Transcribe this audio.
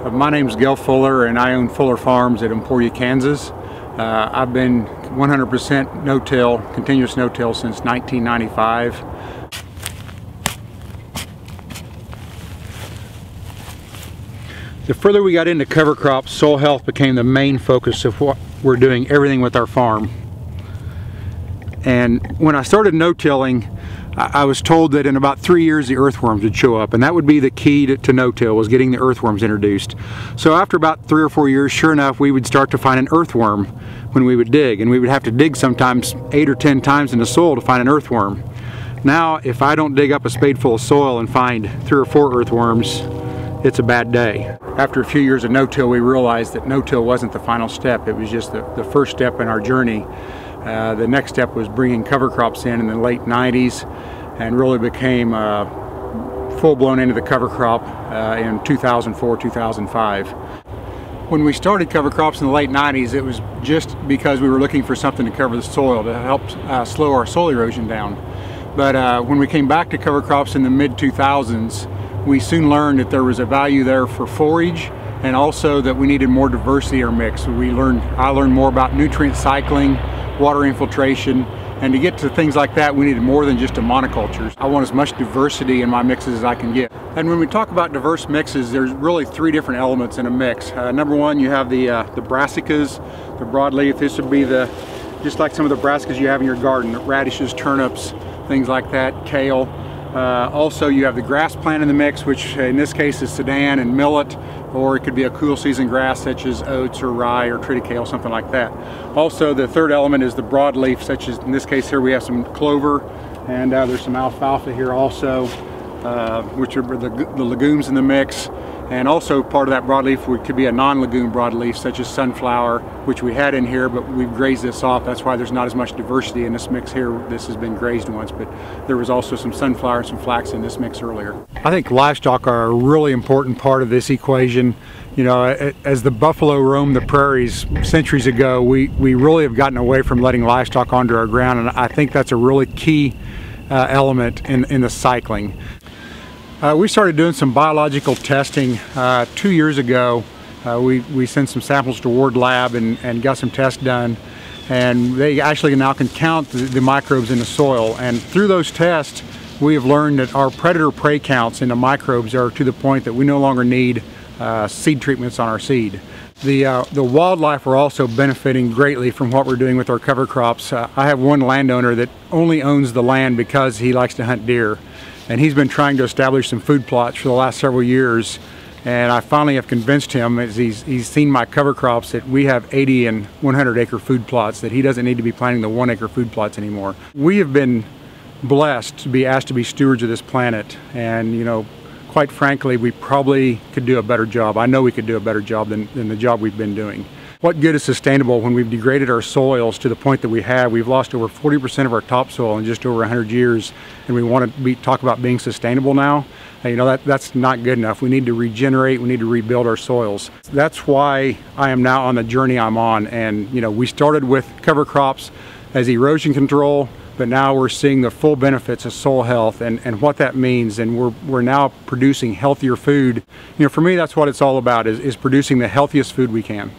My name's Gail Fuller, and I own Fuller Farms at Emporia, Kansas. I've been 100% no-till, continuous no-till since 1995. The further we got into cover crops, soil health became the main focus of what we're doing, everything with our farm. And when I started no-tilling, I was told that in about 3 years the earthworms would show up, and that would be the key to no-till, was getting the earthworms introduced. So after about 3 or 4 years, sure enough, we would start to find an earthworm when we would dig, and we would have to dig sometimes 8 or 10 times in the soil to find an earthworm. Now, if I don't dig up a spade full of soil and find 3 or 4 earthworms, it's a bad day. After a few years of no-till, we realized that no-till wasn't the final step. It was just the first step in our journey. The next step was bringing cover crops in the late 90s, and really became full-blown into the cover crop in 2004, 2005. When we started cover crops in the late 90s, it was just because we were looking for something to cover the soil to help slow our soil erosion down. But when we came back to cover crops in the mid-2000s, we soon learned that there was a value there for forage, and also that we needed more diversity in our mix. I learned more about nutrient cycling, water infiltration, and to get to things like that, we needed more than just a monoculture. I want as much diversity in my mixes as I can get. And when we talk about diverse mixes, there's really 3 different elements in a mix. Number one, you have the brassicas, the broadleaf. This would be just like some of the brassicas you have in your garden, radishes, turnips, things like that, kale. Also, you have the grass plant in the mix, which in this case is Sudan and millet, or it could be a cool season grass such as oats or rye or triticale, something like that. Also, the third element is the broadleaf, such as in this case here we have some clover, and there's some alfalfa here also, which are the legumes in the mix. And also part of that broadleaf could be a non-legume broadleaf, such as sunflower, which we had in here, but we've grazed this off. That's why there's not as much diversity in this mix here. This has been grazed once, but there was also some sunflower and some flax in this mix earlier. I think livestock are a really important part of this equation. You know, as the buffalo roamed the prairies centuries ago, we really have gotten away from letting livestock onto our ground, and I think that's a really key element in the cycling. We started doing some biological testing 2 years ago. We sent some samples to Ward Lab and got some tests done, and they actually now can count the microbes in the soil. And through those tests, we have learned that our predator-prey counts in the microbes are to the point that we no longer need seed treatments on our seed. The wildlife are also benefiting greatly from what we're doing with our cover crops. I have one landowner that only owns the land because he likes to hunt deer. And he's been trying to establish some food plots for the last several years, and I finally have convinced him, as he's seen my cover crops, that we have 80 and 100 acre food plots, that he doesn't need to be planting the 1 acre food plots anymore. We have been blessed to be asked to be stewards of this planet, and you know, quite frankly, we probably could do a better job. I know we could do a better job than the job we've been doing. What good is sustainable when we've degraded our soils to the point that we have? We've lost over 40% of our topsoil in just over 100 years, and we want to talk about being sustainable now. You know, that's not good enough. We need to regenerate, we need to rebuild our soils. That's why I am now on the journey I'm on. And you know, we started with cover crops as erosion control, but now we're seeing the full benefits of soil health and what that means, and we're now producing healthier food. You know, for me, that's what it's all about, is producing the healthiest food we can.